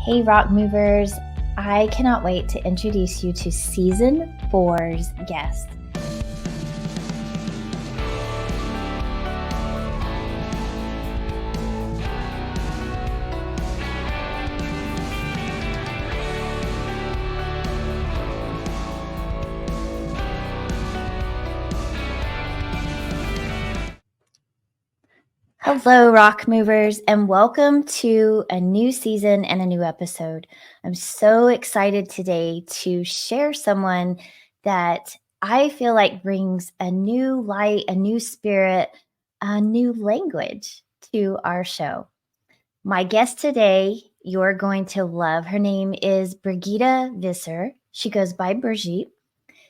Hey, Rock Movers. I cannot wait to introduce you to Season 4's guest. Hello, Rock Movers, and welcome to a new season and a new episode. I'm so excited today to share someone that I feel like brings a new light, a new spirit, a new language to our show. My guest today, you're going to love. Her name is Brigitta Visser. She goes by Brigitte.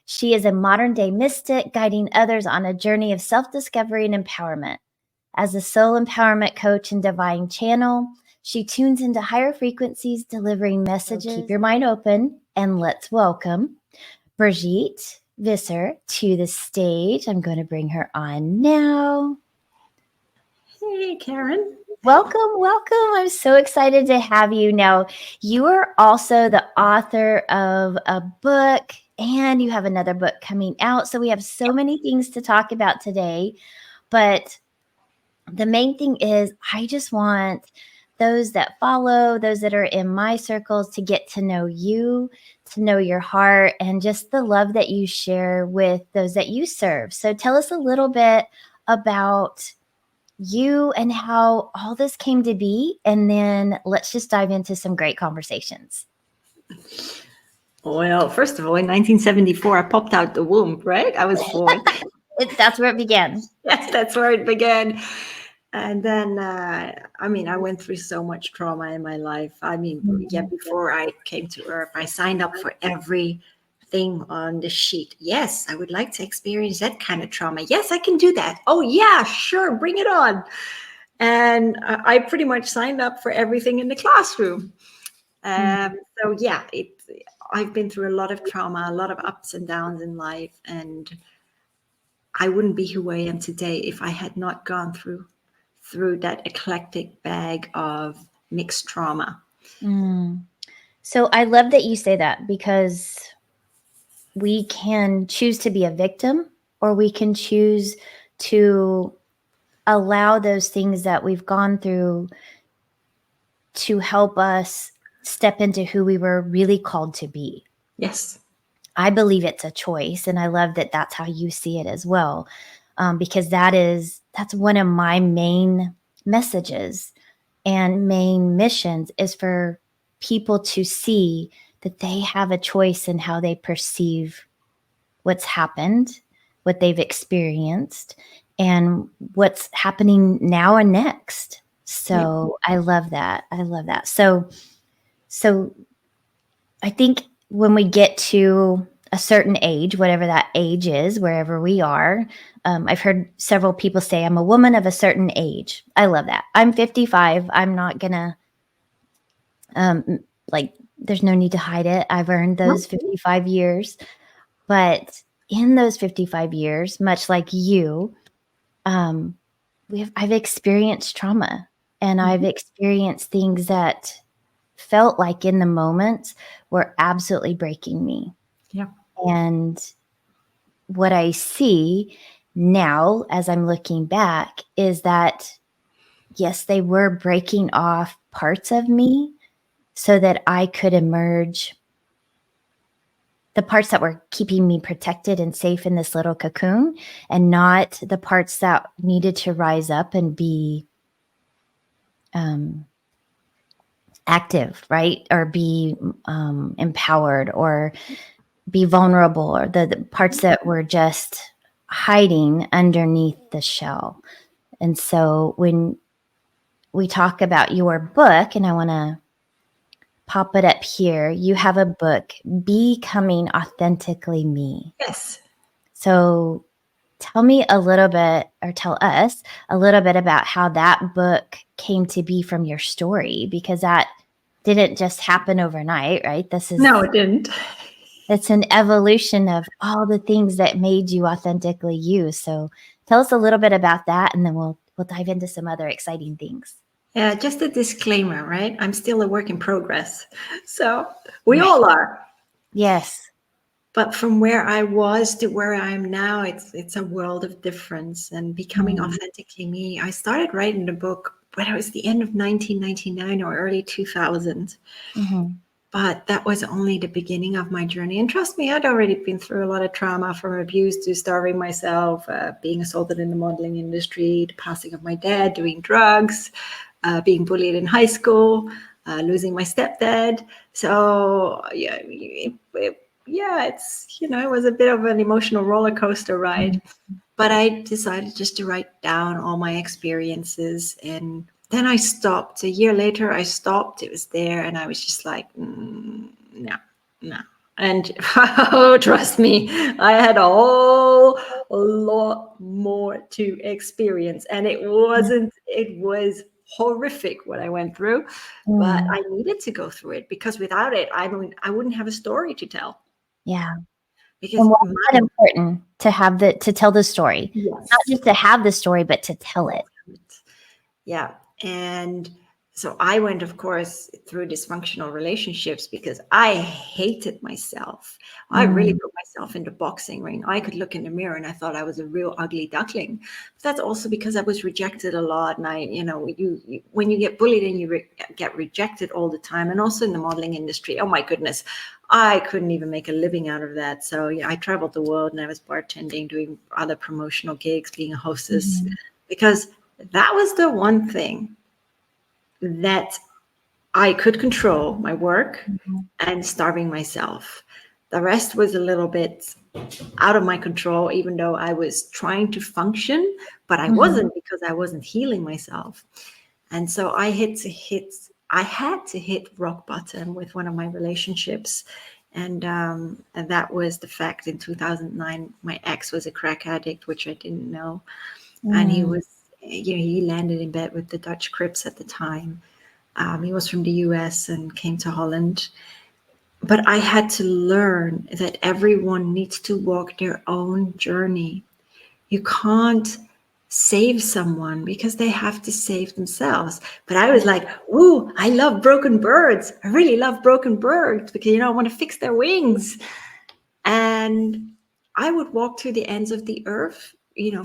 She is a modern-day mystic guiding others on a journey of self-discovery and empowerment. As a soul empowerment coach and divine channel, she tunes into higher frequencies, delivering messages. So keep your mind open, and let's welcome Brigitta Visser to the stage. I'm going to bring her on now. Hey, Karen. Welcome. I'm so excited to have you. Now, you are also the author of a book, and you have another book coming out. So we have so many things to talk about today, but the main thing is I just want those that follow, those that are in my circles, to get to know you, to know your heart, and just the love that you share with those that you serve. So tell us a little bit about you and how all this came to be, and then let's just dive into some great conversations. Well, first of all, in 1974, I popped out the womb, right? I was born. That's where it began. Yes, that's where it began. And then, I went through so much trauma in my life. Before I came to Earth, I signed up for everything on the sheet. Yes, I would like to experience that kind of trauma. Yes, I can do that. Oh, yeah, sure, bring it on. And I pretty much signed up for everything in the classroom. I've been through a lot of trauma, a lot of ups and downs in life. And I wouldn't be who I am today if I had not gone through that eclectic bag of mixed trauma. So I love that you say that, because we can choose to be a victim, or we can choose to allow those things that we've gone through to help us step into who we were really called to be. Yes. I believe it's a choice, and I love that that's how you see it as well, because that's one of my main messages and main missions, is for people to see that they have a choice in how they perceive what's happened, what they've experienced, and what's happening now and next. So I love that. So I think when we get to a certain age, whatever that age is, wherever we are, I've heard several people say, I'm a woman of a certain age. I love that. I'm 55. I'm not gonna, there's no need to hide it. I've earned those 55 years. But in those 55 years, much like you, I've experienced trauma, and I've experienced things that felt like in the moment were absolutely breaking me. Yeah. And what I see now, as I'm looking back, is that, yes, they were breaking off parts of me so that I could emerge, the parts that were keeping me protected and safe in this little cocoon, and not the parts that needed to rise up and be active, right? Or be empowered, or be vulnerable, or the parts that were just hiding underneath the shell. And so when we talk about your book, and I want to pop it up here, you have a book, BE-com-ing Authentically Me. Yes. So tell me a little bit, or tell us a little bit about how that book came to be from your story, because that didn't just happen overnight, right? No, it didn't. It's an evolution of all the things that made you authentically you. So tell us a little bit about that, and then we'll dive into some other exciting things. Yeah, just a disclaimer, right? I'm still a work in progress. So we all are. Yes. But from where I was to where I am now, it's a world of difference. And becoming Mm. authentically me, I started writing the book when it was the end of 1999 or early 2000. Mm-hmm. But that was only the beginning of my journey. And trust me, I'd already been through a lot of trauma, from abuse to starving myself, being assaulted in the modeling industry, the passing of my dad, doing drugs, being bullied in high school, losing my stepdad. So yeah, it's, it was a bit of an emotional roller coaster ride. But I decided just to write down all my experiences, and then I stopped. A year later, I stopped. It was there, and I was just like, no, no. And oh, trust me, I had a whole lot more to experience, and it wasn't. It was horrific what I went through, but Mm. I needed to go through it, because without it, I wouldn't have a story to tell. Yeah. Because And why is that my important to tell the story? Not yes. just to have the story, but to tell it. Yeah. And so I went, of course, through dysfunctional relationships because I hated myself. I really Mm. put myself in the boxing ring. I could look in the mirror and I thought I was a real ugly duckling. But that's also because I was rejected a lot. And when you get bullied and you get rejected all the time, and also in the modeling industry, oh my goodness, I couldn't even make a living out of that. So yeah, I traveled the world and I was bartending, doing other promotional gigs, being a hostess, Mhm. because that was the one thing that I could control: my work Mhm. and starving myself. The rest was a little bit out of my control, even though I was trying to function, but I Mhm. wasn't, because I wasn't healing myself. And so I had to hit rock bottom with one of my relationships. And that was the fact. In 2009, my ex was a crack addict, which I didn't know. And Mm. he landed in bed with the Dutch Crips at the time. He was from the US and came to Holland. But I had to learn that everyone needs to walk their own journey. You can't save someone because they have to save themselves. But I was like, ooh, I love broken birds. I really love broken birds because, I want to fix their wings. And I would walk to the ends of the earth,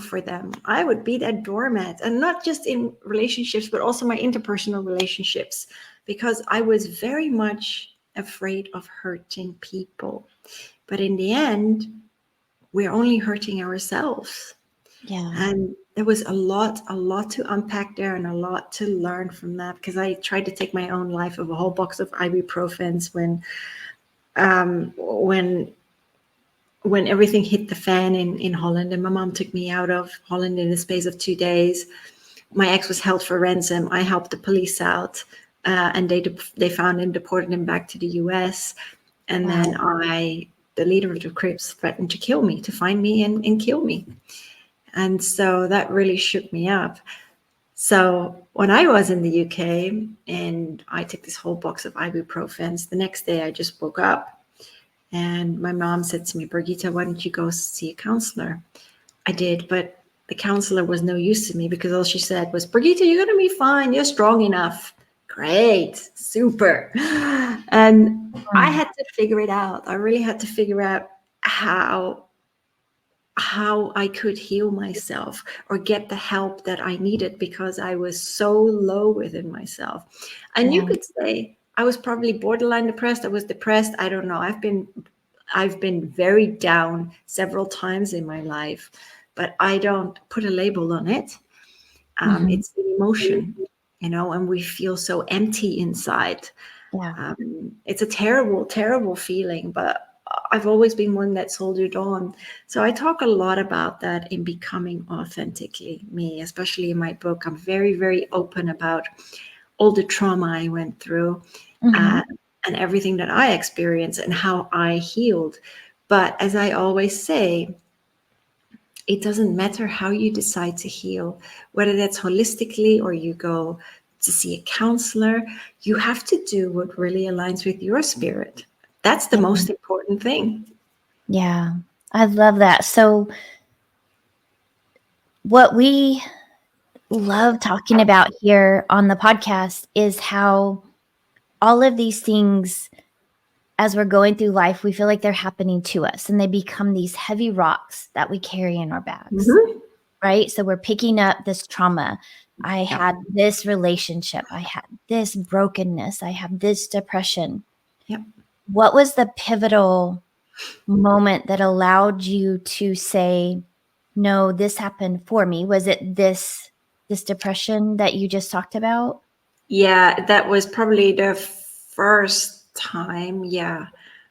for them. I would be that doormat, and not just in relationships, but also my interpersonal relationships, because I was very much afraid of hurting people. But in the end, we're only hurting ourselves. Yeah. And there was a lot to unpack there, and a lot to learn from that, because I tried to take my own life of a whole box of ibuprofens when everything hit the fan in Holland, and my mom took me out of Holland in the space of 2 days. My ex was held for ransom. I helped the police out, and they found him, deported him back to the US. And Wow. then the leader of the Crips threatened to kill me, to find me and kill me. And so that really shook me up. So when I was in the UK and I took this whole box of ibuprofens, the next day I just woke up. And my mom said to me, Birgitta, why don't you go see a counselor? I did, but the counselor was no use to me, because all she said was, Birgitta, you're going to be fine. You're strong enough. Great. Super. And I Mm. had to figure it out. I really had to figure out how I could heal myself or get the help that I needed, because I was so low within myself. And you Yeah. could say I was probably borderline depressed. I was depressed. I don't know. I've been very down several times in my life, but I don't put a label on it. Mhm. It's an emotion, and we feel so empty inside. Yeah. It's a terrible, terrible feeling, but I've always been one that soldiered on. So I talk a lot about that in Becoming Authentically Me, especially in my book. I'm very, very open about all the trauma I went through, uh, Mhm. and everything that I experienced and how I healed. But as I always say, it doesn't matter how you decide to heal, whether that's holistically or you go to see a counselor. You have to do what really aligns with your spirit. That's the Yeah. most important thing. Yeah. I love that. So what we love talking about here on the podcast is how all of these things, as we're going through life, we feel like they're happening to us and they become these heavy rocks that we carry in our bags, right? So we're picking up this trauma. I had this relationship. I had this brokenness. I have this depression. Yep. What was the pivotal moment that allowed you to say, no, this happened for me? Was it this depression that you just talked about? Yeah, that was probably the first time. Yeah,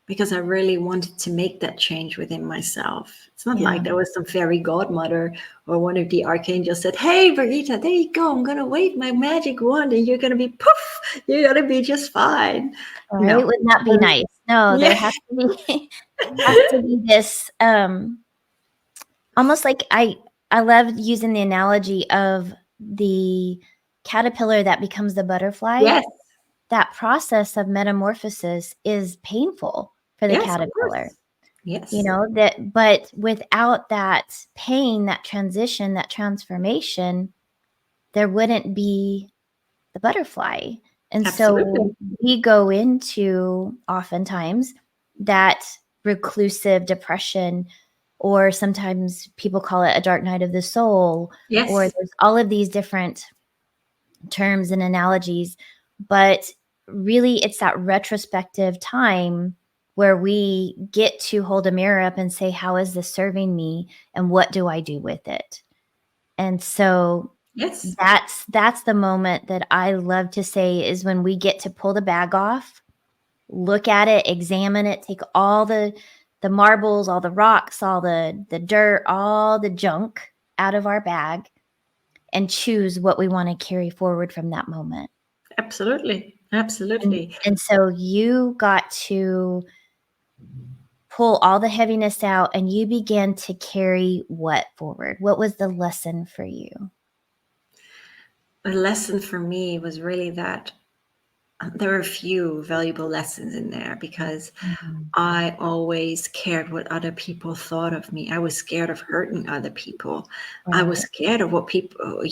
because I really wanted to make that change within myself. It's not like there was some fairy godmother or one of the archangels said, "Hey, Brigitta, there you go. I'm gonna wave my magic wand, and you're gonna be poof. You're gonna be just fine." All No. right, wouldn't that be nice? No, there Yeah. has to be this almost like I love using the analogy of the caterpillar that becomes the butterfly. Yes. That process of metamorphosis is painful for the Yes, of caterpillar. course. Yes. You know, that, but without that pain, that transition, that transformation, there wouldn't be the butterfly. And Absolutely. so we go into oftentimes that reclusive depression, or sometimes people call it a dark night of the soul, Yes. or there's all of these different terms and analogies. But really, it's that retrospective time where we get to hold a mirror up and say, how is this serving me? And what do I do with it? And so Yes. that's the moment that I love to say is when we get to pull the bag off, look at it, examine it, take all the marbles, all the rocks, all the dirt, all the junk out of our bag and choose what we want to carry forward from that moment. Absolutely. Absolutely. And so you got to pull all the heaviness out and you began to carry what forward? What was the lesson for you? The lesson for me was really that there are a few valuable lessons in there because I always cared what other people thought of me. I was scared of hurting other people. I was scared of what people,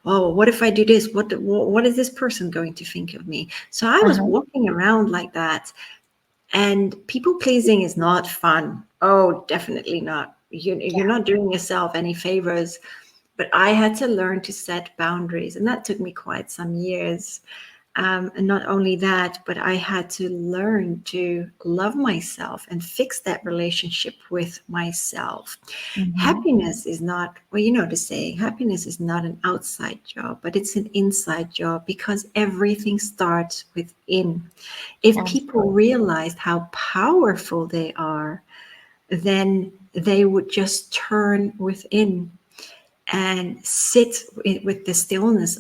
oh, what if I do this? What is this person going to think of me? So I was walking around like that. And people pleasing is not fun. Oh, definitely not. You're not doing yourself any favors. But I had to learn to set boundaries. And that took me quite some years. And not only that, but I had to learn to love myself and fix that relationship with myself. Happiness is not, well, you know the saying, happiness is not an outside job, but it's an inside job because everything starts within. If people realized how powerful they are, then they would just turn within and sit with the stillness,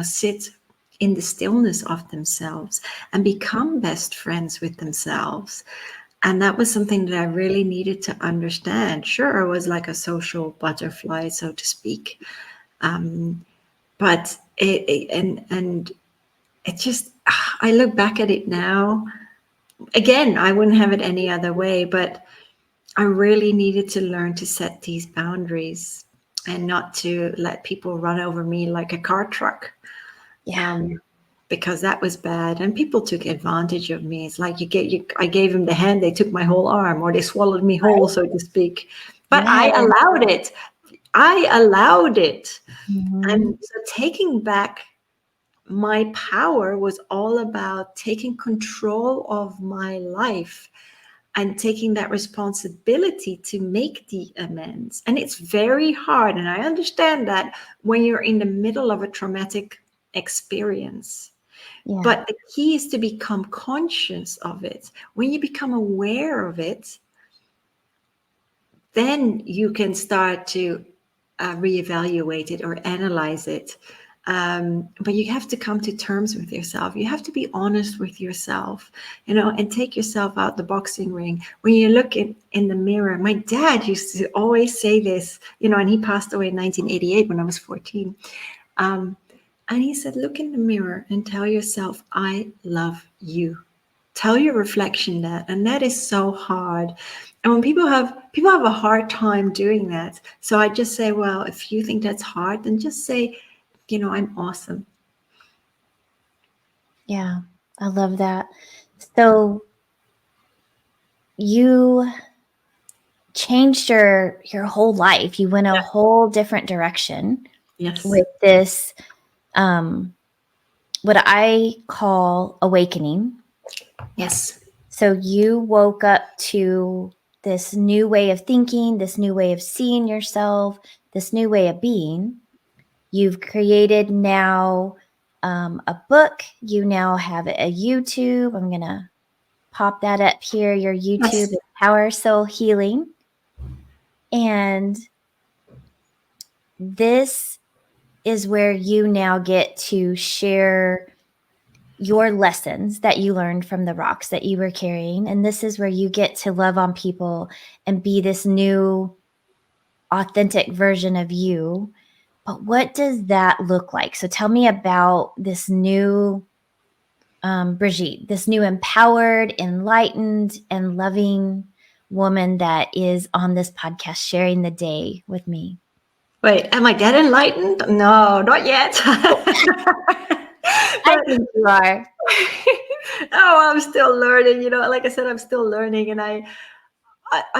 sit in the stillness of themselves and become best friends with themselves. And that was something that I really needed to understand. Sure, I was like a social butterfly, so to speak. But it just, I look back at it now. Again, I wouldn't have it any other way, but I really needed to learn to set these boundaries and not to let people run over me like a car truck. Because that was bad. And people took advantage of me. It's like I gave them the hand, they took my whole arm, or they swallowed me whole, so to speak. But I allowed it. And so taking back my power was all about taking control of my life and taking that responsibility to make the amends. And it's very hard. And I understand that when you're in the middle of a traumatic experience. But the key is to become conscious of it. When you become aware of it, then you can start to reevaluate it or analyze it. But you have to come to terms with yourself. You have to be honest with yourself, and take yourself out the boxing ring. When you look in the mirror, my dad used to always say this, and he passed away in 1988 when I was 14. And he said, look in the mirror and tell yourself, I love you. Tell your reflection that. And that is so hard. And when people have a hard time doing that. So I just say, well, if you think that's hard, then just say, I'm awesome. Yeah, I love that. So you changed your whole life. You went a whole different direction Yes. with this what I call awakening. Yes. So you woke up to this new way of thinking, this new way of seeing yourself, this new way of being. You've created now a book. You now have a YouTube. I'm going to pop that up here. Your YouTube is Power Soul Healing. And this is where you now get to share your lessons that you learned from the rocks that you were carrying. And this is where you get to love on people and be this new, authentic version of you. But what does that look like? So tell me about this new Brigitte, this new empowered, enlightened, and loving woman that is on this podcast sharing the day with me. Wait, am I that enlightened? No, not yet. I think you are. Oh, I'm still learning. Like I said, I'm still learning. And I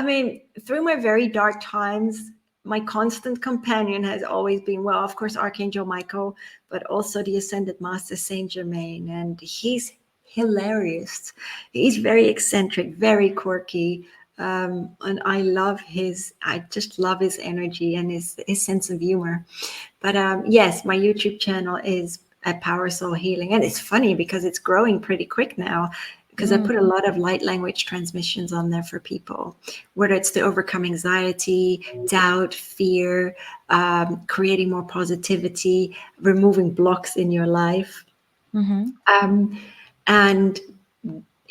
mean, through my very dark times, my constant companion has always been, well, of course, Archangel Michael, but also the Ascended Master Saint Germain. And he's hilarious. He's very eccentric, very quirky. And I just love his energy and his sense of humor. But yes, my YouTube channel is at Power Soul Healing. And it's funny because it's growing pretty quick now, because I put a lot of light language transmissions on there for people, whether it's to overcome anxiety, doubt, fear, creating more positivity, removing blocks in your life. And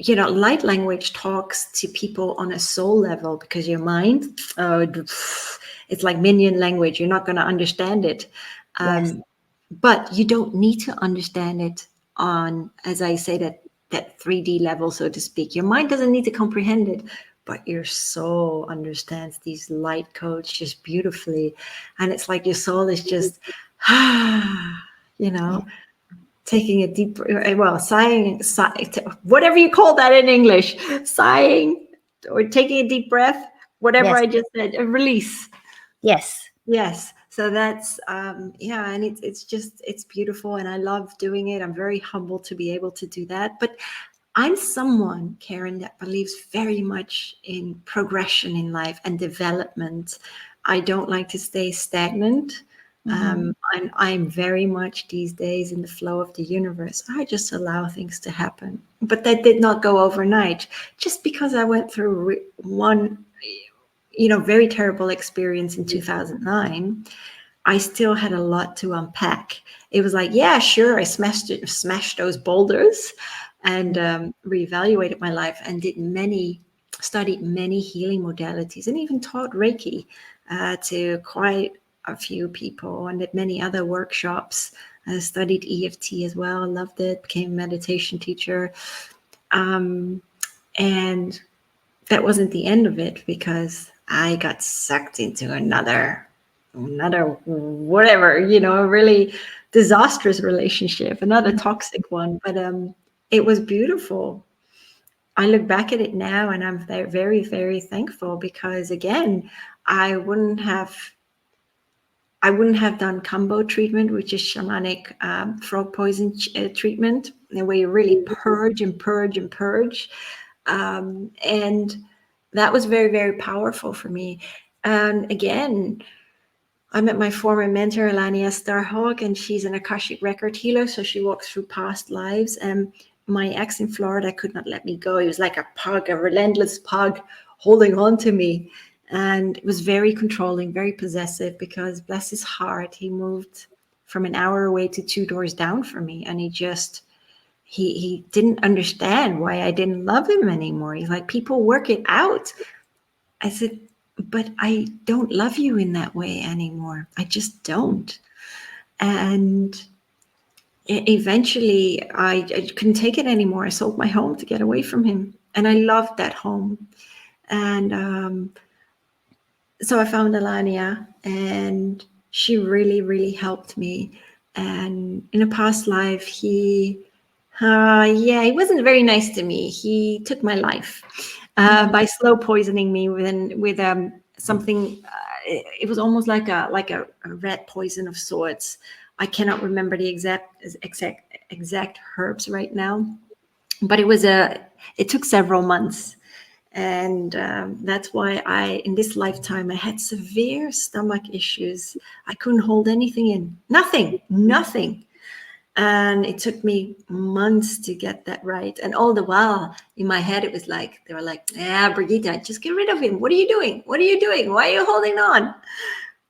light language talks to people on a soul level, because your mind, it's like minion language. You're not going to understand it. Yes. But you don't need to understand it on, as I say, that 3D level, so to speak. Your mind doesn't need to comprehend it, but your soul understands these light codes just beautifully. And it's like your soul is just, taking a deep, well, sighing, whatever you call that in English, sighing or taking a deep breath, whatever Yes. I just said, a release. Yes. Yes. So that's, and it's beautiful, and I love doing it. I'm very humbled to be able to do that. But I'm someone, Karen, that believes very much in progression in life and development. I don't like to stay stagnant. I'm very much these days in the flow of the universe. I just allow things to happen. But that did not go overnight. Just because I went through one, very terrible experience in 2009, I still had a lot to unpack. It was like, yeah, sure, I smashed those boulders and reevaluated my life and studied many healing modalities, and even taught Reiki to quite a few people, and did many other workshops. I studied EFT as well, loved it, became a meditation teacher. And that wasn't the end of it, because I got sucked into another whatever, a really disastrous relationship, another toxic one. But it was beautiful. I look back at it now and I'm very, very thankful, because again, I wouldn't have done Kambo treatment, which is shamanic frog poison treatment, where you really purge and purge and purge. And that was very, very powerful for me. And again, I met my former mentor, Alania Starhawk, and she's an Akashic record healer. So she walks through past lives. And my ex in Florida could not let me go. He was like a pug, a relentless pug holding on to me. And it was very controlling, very possessive, because bless his heart, he moved from an hour away to 2 doors down from me. And he didn't understand why I didn't love him anymore. He's like, people work it out. I said, but I don't love you in that way anymore. I just don't. And eventually I couldn't take it anymore. I sold my home to get away from him. And I loved that home. And so I found Alania, and she really, really helped me. And in a past life, he wasn't very nice to me. He took my life by slow poisoning me with something. It was almost like a red poison of sorts. I cannot remember the exact herbs right now, but it took several months. And that's why in this lifetime, I had severe stomach issues. I couldn't hold anything in, nothing. And it took me months to get that right. And all the while in my head, it was like, they were like, Brigitta, just get rid of him. What are you doing? What are you doing? Why are you holding on?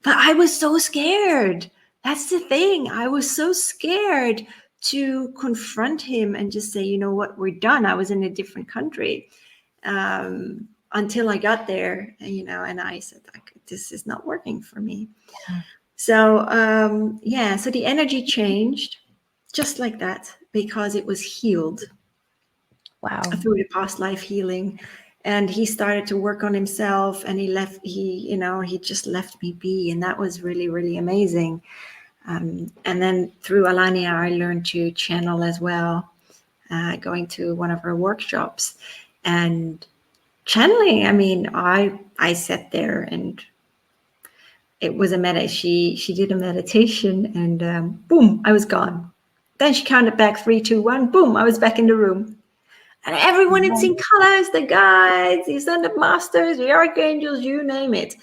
But I was so scared. That's the thing. I was so scared to confront him and just say, you know what, we're done. I was in a different country. Until I got there, and I said, this is not working for me. Yeah. So the energy changed just like that because it was healed. Wow. Through the past life healing. And he started to work on himself, and he just left me be. And that was really, really amazing. And then through Alania, I learned to channel as well, going to one of her workshops. And channeling, I sat there, and it was she did a meditation, and boom, I was gone. Then she counted back 3, 2, 1, boom, I was back in the room. And everyone had seen colors, the guides, the ascended masters, the archangels, you name it.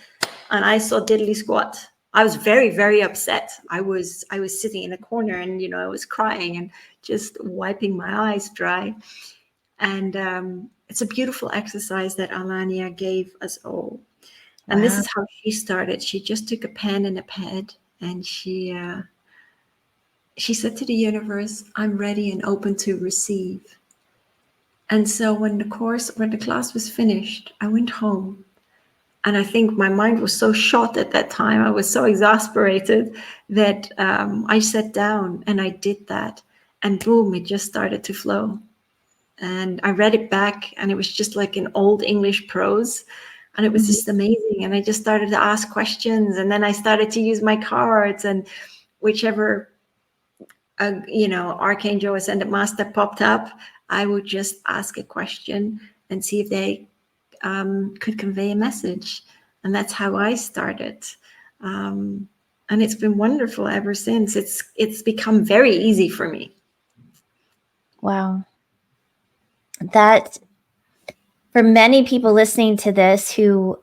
And I saw diddly squat. I was very, very upset. I was sitting in a corner, and I was crying and just wiping my eyes dry. And it's a beautiful exercise that Alania gave us all. And This is how she started. She just took a pen and a pad, and she said to the universe, I'm ready and open to receive. And so when the class was finished, I went home. And I think my mind was so shot at that time. I was so exasperated that I sat down and I did that. And boom, it just started to flow. And I read it back, and it was just like an old English prose. And it was just amazing. And I just started to ask questions. And then I started to use my cards, and whichever, Archangel Ascended Master popped up, I would just ask a question and see if they could convey a message. And that's how I started. And it's been wonderful ever since. It's become very easy for me. Wow. That, for many people listening to this who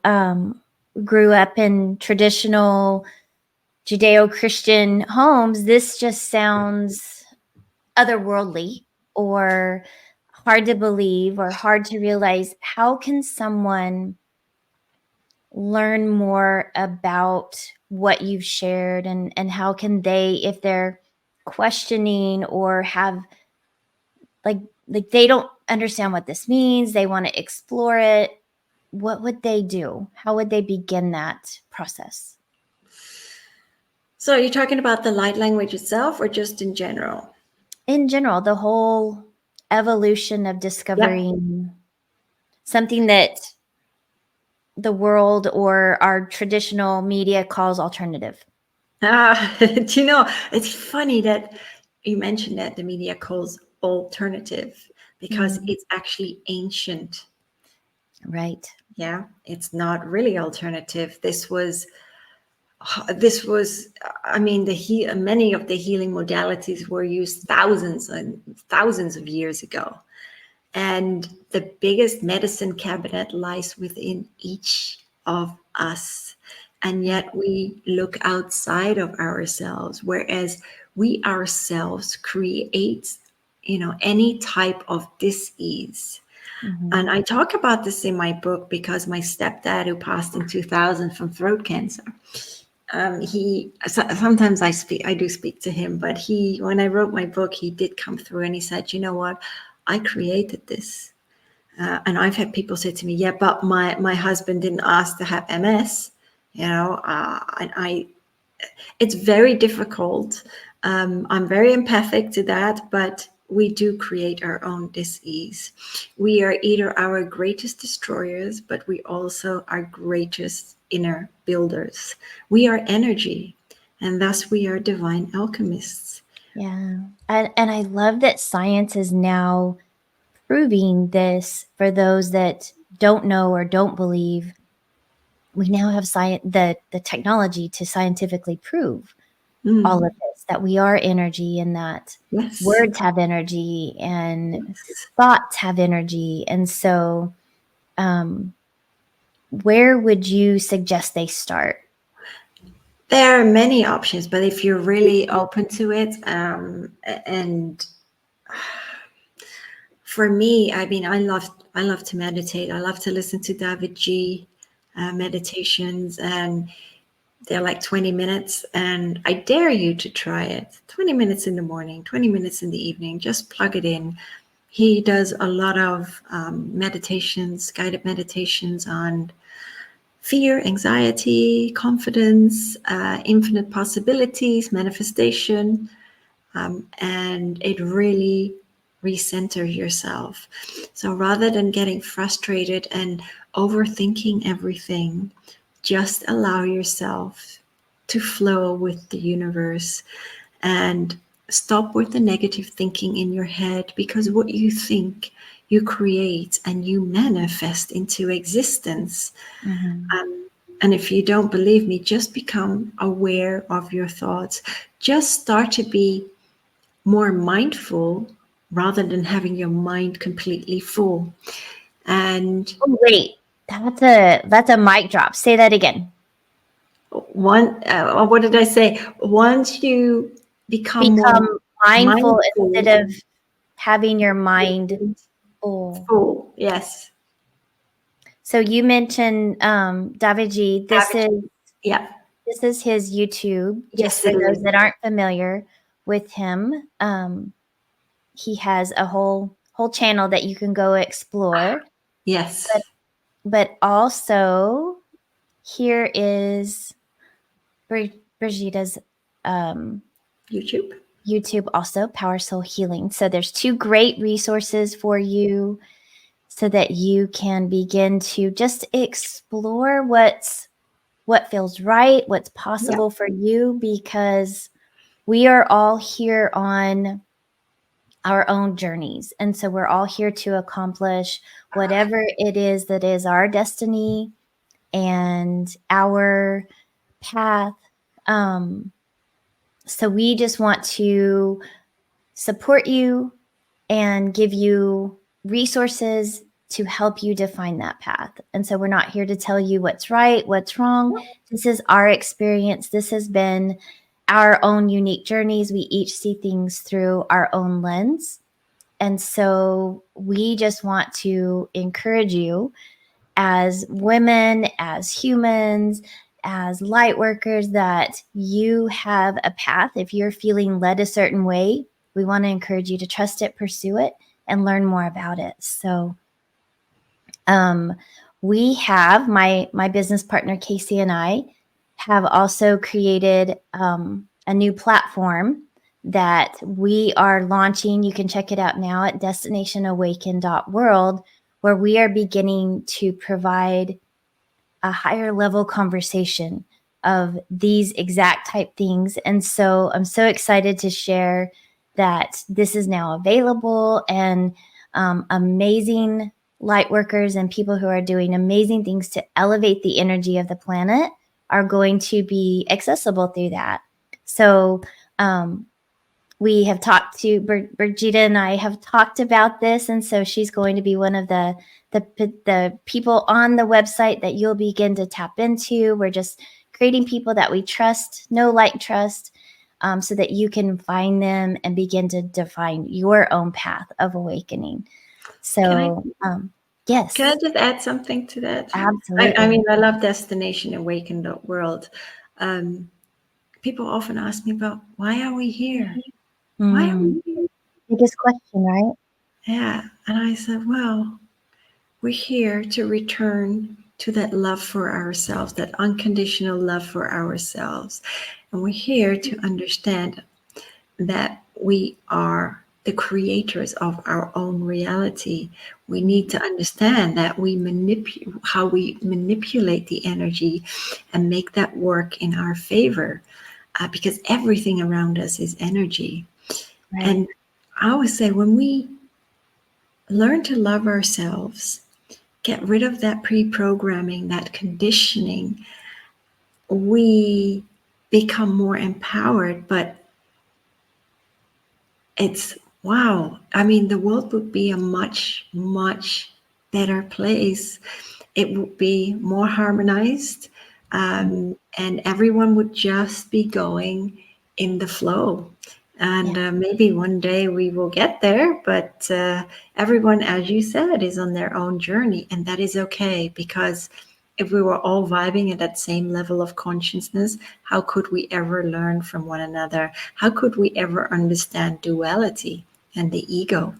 grew up in traditional Judeo-Christian homes, this just sounds otherworldly or hard to believe or hard to realize. How can someone learn more about what you've shared, and how can they, if they're questioning or have like they don't understand what this means, they want to explore it, what would they do? How would they begin that process? So you're talking about the light language itself, or just in general? In general, the whole evolution of discovering something that the world or our traditional media calls alternative. It's funny that you mentioned that the media calls alternative, because it's actually ancient. Right. Yeah, it's not really alternative. This was, many of the healing modalities were used thousands and thousands of years ago. And the biggest medicine cabinet lies within each of us. And yet we look outside of ourselves, whereas we ourselves create, any type of dis-ease. And I talk about this in my book because my stepdad, who passed in 2000 from throat cancer, sometimes I do speak to him, but when I wrote my book, he did come through and he said, you know what, I created this. And I've had people say to me, yeah, but my husband didn't ask to have MS, it's very difficult. I'm very empathic to that, but we do create our own dis-ease. We are either our greatest destroyers, but we also are greatest inner builders. We are energy. And thus we are divine alchemists. Yeah. And I love that science is now proving this for those that don't know or don't believe. We now have the technology to scientifically prove all of this, that we are energy and that Yes. words have energy and Yes. thoughts have energy. And so, where would you suggest they start? There are many options, but if you're really open to it, and for me, I mean, I love to meditate. I love to listen to David G. Meditations, and they're like 20 minutes. And I dare you to try it. 20 minutes in the morning, 20 minutes in the evening. Just plug it in. He does a lot of meditations, guided meditations on fear, anxiety, confidence, infinite possibilities, manifestation, and it really recenter yourself. So rather than getting frustrated and overthinking everything, just allow yourself to flow with the universe and stop with the negative thinking in your head, because what you think, you create and you manifest into existence. Mm-hmm. And if you don't believe me, just become aware of your thoughts. Just start to be more mindful rather than having your mind completely full. And Oh, wait, that's a mic drop. Say that again. what did I say? Once you become more Become mindful mindful, instead of having your mind full. full, yes. So you mentioned David G. Yeah, This is his YouTube. Just yes, for it those is. that aren't familiar with him, he has a whole channel that you can go explore. But Yes, but also here is Brigitta's YouTube. YouTube, also Power Soul Healing. So there's two great resources for you so that you can begin to just explore what feels right, what's Yeah, possible for you, because we are all here on our own journeys. And so we're all here to accomplish whatever it is that is our destiny and our path. So we just want to support you and give you resources to help you define that path. And so we're not here to tell you what's right, what's wrong. This is our experience. This has been our own unique journeys. We each see things through our own lens. And so we just want to encourage you as women, as humans, as light workers, that you have a path. If you're feeling led a certain way, we want to encourage you to trust it, pursue it, and learn more about it. So we have my business partner Casey and I have also created a new platform that we are launching. You can check it out now at destinationawaken.world, where we are beginning to provide a higher level conversation of these exact type things. And so I'm so excited to share that this is now available, and amazing light workers and people who are doing amazing things to elevate the energy of the planet are going to be accessible through that. So we have talked to Brigitta and I have talked about this, and so she's going to be one of the people on the website that you'll begin to tap into. We're just creating people that we trust, know, like, trust, so that you can find them and begin to define your own path of awakening. So, yes, Can I just add something to that? I absolutely. mean, I love Destination Awaken.world. People often ask me about, why are we here? Why are we here? Biggest question, right? Yeah. And I said, well, we're here to return to that love for ourselves, that unconditional love for ourselves. And we're here to understand that we are the creators of our own reality. We need to understand that how we manipulate the energy and make that work in our favor. because everything around us is energy. Right. And I always say, when we learn to love ourselves, get rid of that pre-programming, that conditioning, we become more empowered. But it's wow. I mean, the world would be a much, much better place. It would be more harmonized, and everyone would just be going in the flow. And maybe one day we will get there, but everyone, as you said, is on their own journey, and that is okay, because if we were all vibing at that same level of consciousness, how could we ever learn from one another? How could we ever understand duality and the ego?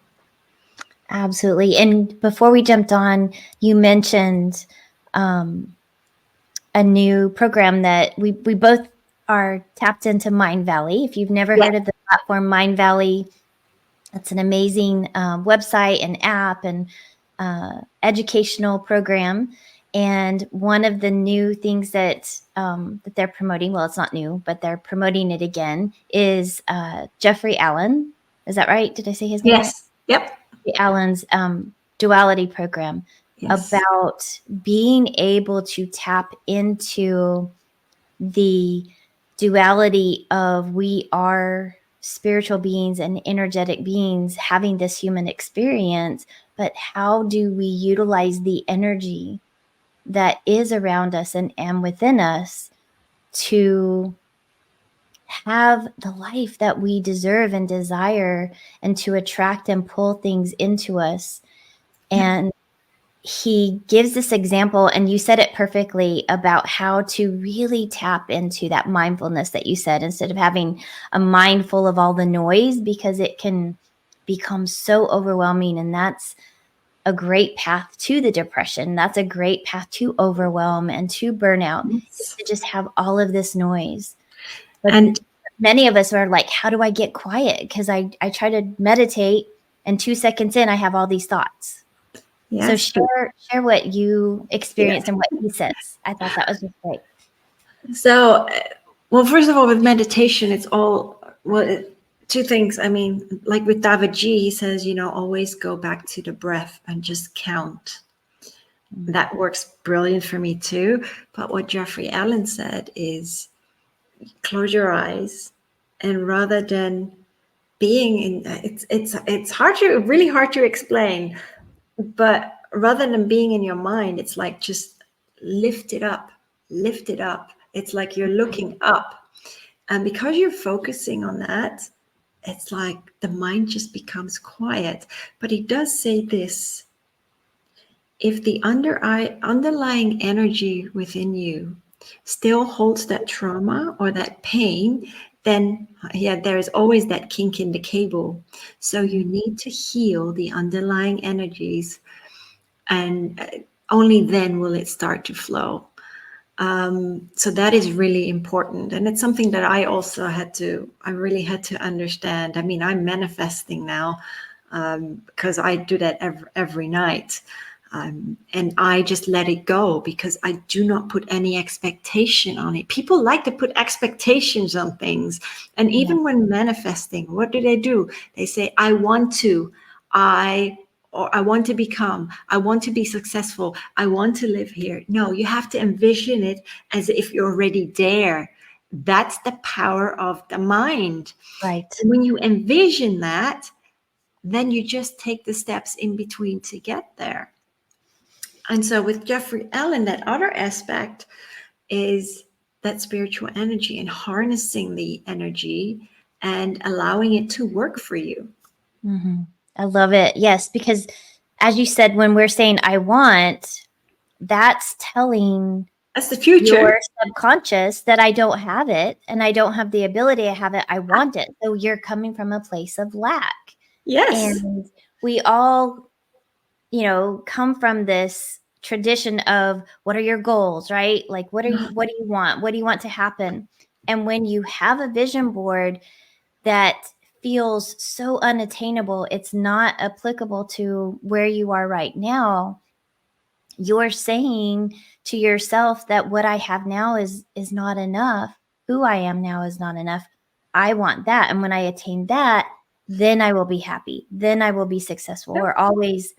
Absolutely. And before we jumped on, you mentioned a new program that we both are tapped into, Mind Valley. If you've never heard of the platform Mind Valley, it's an amazing website and app and educational program. And one of the new things that that they're promoting, well, it's not new, but they're promoting it again, is Jeffrey Allen. Is that right? Did I say his name right? Yes. Yep. Allen's duality program, Yes. about being able to tap into the duality of we are spiritual beings and energetic beings having this human experience, but how do we utilize the energy that is around us and within us to have the life that we deserve and desire, and to attract and pull things into us. And he gives this example, and you said it perfectly, about how to really tap into that mindfulness that you said, instead of having a mind full of all the noise, because it can become so overwhelming. And that's a great path to the depression. That's a great path to overwhelm and to burnout, is to just have all of this noise. But And many of us are like, how do I get quiet? Because I try to meditate, and 2 seconds in, I have all these thoughts. So yes, share what you experienced and what he says. I thought that was just great. so, well, first of all, with meditation, it's all, well, two things. I mean, like with David G, he says, always go back to the breath and just count. That works brilliant for me too. But what Jeffrey Allen said is, close your eyes, and rather than being in, it's really hard to explain, but rather than being in your mind, it's like just lift it up, lift it up. It's like you're looking up. And because you're focusing on that, it's like the mind just becomes quiet. But he does say this: if the underlying energy within you still holds that trauma or that pain, then there is always that kink in the cable. So you need to heal the underlying energies, and only then will it start to flow. So that is really important, and it's something that I really had to understand. I mean, I'm manifesting now, because I do that every night. And I just let it go, because I do not put any expectation on it. People like to put expectations on things. And even when manifesting, what do? They say, I want to, or I want to become, I want to be successful, I want to live here. No, you have to envision it as if you're already there. That's the power of the mind. Right. And when you envision that, then you just take the steps in between to get there. And so with Jeffrey Allen, that other aspect is that spiritual energy, and harnessing the energy and allowing it to work for you. Mm-hmm. I love it. Yes, because as you said, when we're saying I want, that's telling That's the future. Your subconscious that I don't have it, and I don't have the ability to have it. I want it. So you're coming from a place of lack. Yes. And we all, come from this tradition of, what are your goals, right? Like, what do you want? What do you want to happen? And when you have a vision board that feels so unattainable, it's not applicable to where you are right now, you're saying to yourself that what I have now is not enough, who I am now is not enough. I want that. And when I attain that, then I will be happy. Then I will be successful. We're always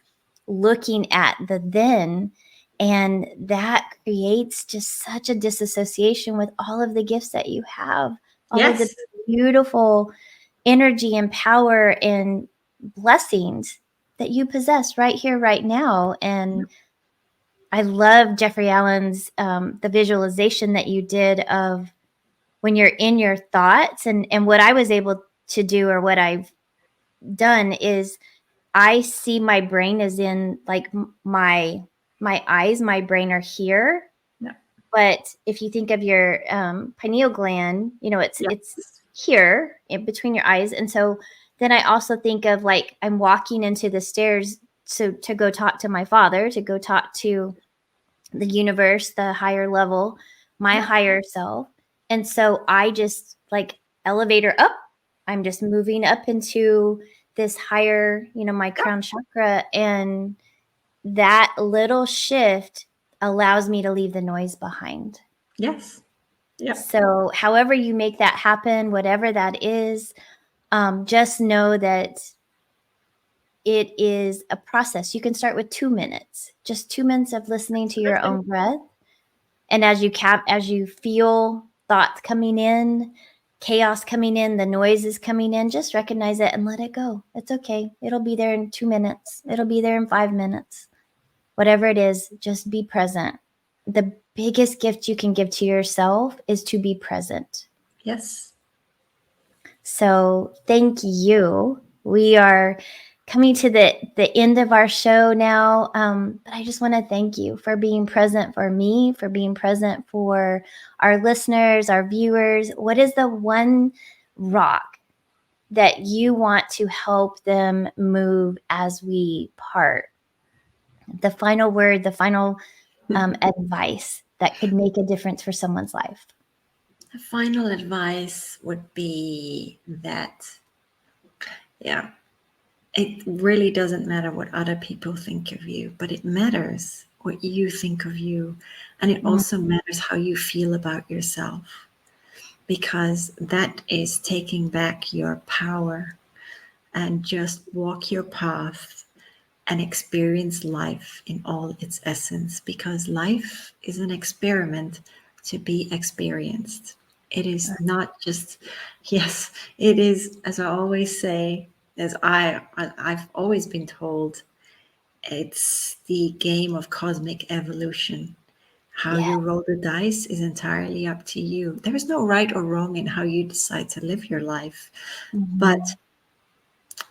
looking at the then, and that creates just such a disassociation with all of the gifts that you have, all of the Yes. beautiful energy and power and blessings that you possess right here, right now. And I love Jeffrey Allen's the visualization that you did of when you're in your thoughts, and what I was able to do, or what I've done, is I see my brain as in like my eyes, my brain are here. Yeah. But if you think of your pineal gland, it's here in between your eyes. And so then I also think of like I'm walking into the stairs to go talk to my father, to go talk to the universe, the higher level, my higher self. And so I just like elevator up. I'm just moving up into this higher, my crown chakra. And that little shift allows me to leave the noise behind. Yes. Yeah. So however you make that happen, whatever that is, just know that it is a process. You can start with 2 minutes, just 2 minutes of listening to your own breath. And as you feel thoughts coming in, chaos coming in, the noise is coming in, just recognize it and let it go. It's okay. It'll be there in 2 minutes. It'll be there in 5 minutes. Whatever it is, just be present. The biggest gift you can give to yourself is to be present. Yes. So thank you. We are coming to the end of our show now. But I just want to thank you for being present for me, for being present for our listeners, our viewers. What is the one rock that you want to help them move as we part? The final word, the final advice that could make a difference for someone's life. The final advice would be that, it really doesn't matter what other people think of you, but it matters what you think of you. And it also matters how you feel about yourself, because that is taking back your power. And just walk your path and experience life in all its essence, because life is an experiment to be experienced. It is not just, yes, it is, as I always say, as I've always been told, it's the game of cosmic evolution. How you roll the dice is entirely up to you. There is no right or wrong in how you decide to live your life, but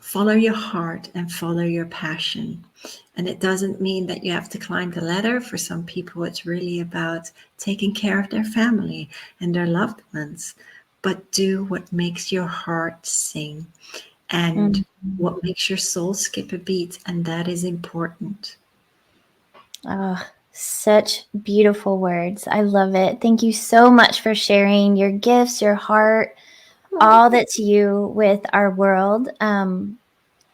follow your heart and follow your passion. And it doesn't mean that you have to climb the ladder. For some people, it's really about taking care of their family and their loved ones. But do what makes your heart sing and what makes your soul skip a beat. And that is important. Oh, such beautiful words. I love it. Thank you so much for sharing your gifts, your heart, all that's you with our world.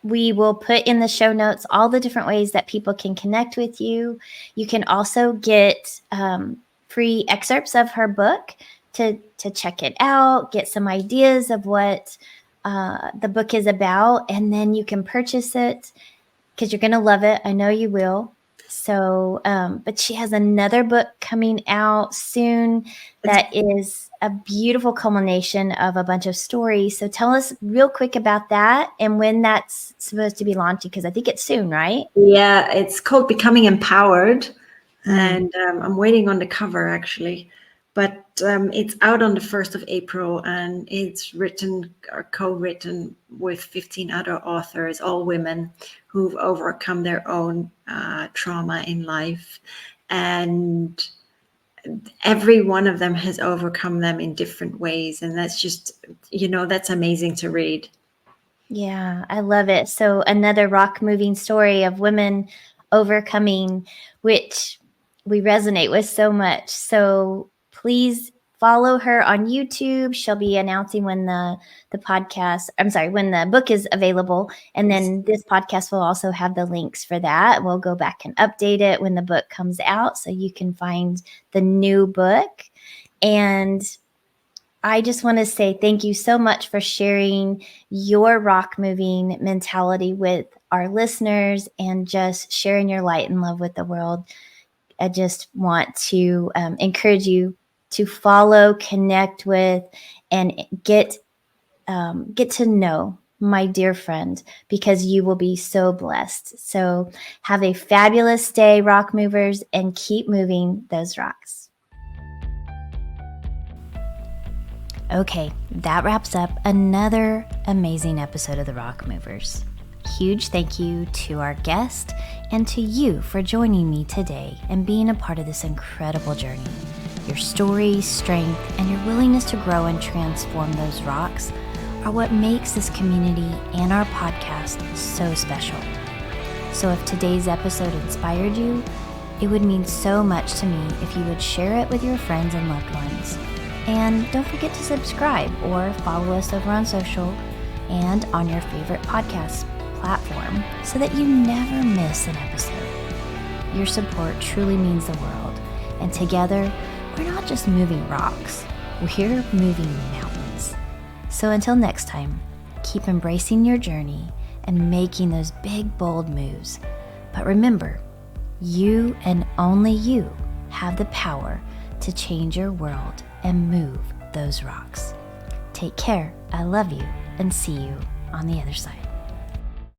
We will put in the show notes all the different ways that people can connect with you. You can also get free excerpts of her book to check it out, get some ideas of what the book is about, and then you can purchase it because you're going to love it. I know you will. So, but she has another book coming out soon that is a beautiful culmination of a bunch of stories. So tell us real quick about that and when that's supposed to be launching, because I think it's soon, right? Yeah, it's called Becoming Empowered. And I'm waiting on the cover, actually. But it's out on the 1st of April, and it's written or co-written with 15 other authors, all women who've overcome their own trauma in life. And every one of them has overcome them in different ways. And that's just, that's amazing to read. Yeah, I love it. So another rock moving story of women overcoming, which we resonate with so much. So please follow her on YouTube. She'll be announcing when when the book is available. And then this podcast will also have the links for that. We'll go back and update it when the book comes out so you can find the new book. And I just want to say thank you so much for sharing your rock moving mentality with our listeners and just sharing your light and love with the world. I just want to encourage you to follow, connect with, and get to know my dear friend, because you will be so blessed. So have a fabulous day, rock movers, and keep moving those rocks. Okay, that wraps up another amazing episode of the Rock Movers. Huge thank you to our guest and to you for joining me today and being a part of this incredible journey. Your story, strength, and your willingness to grow and transform those rocks are what makes this community and our podcast so special. So if today's episode inspired you, it would mean so much to me if you would share it with your friends and loved ones. And don't forget to subscribe or follow us over on social and on your favorite podcast platform so that you never miss an episode. Your support truly means the world. And together, we're not just moving rocks, we're moving mountains. So until next time, keep embracing your journey and making those big, bold moves. But remember, you and only you have the power to change your world and move those rocks. Take care. I love you, and see you on the other side.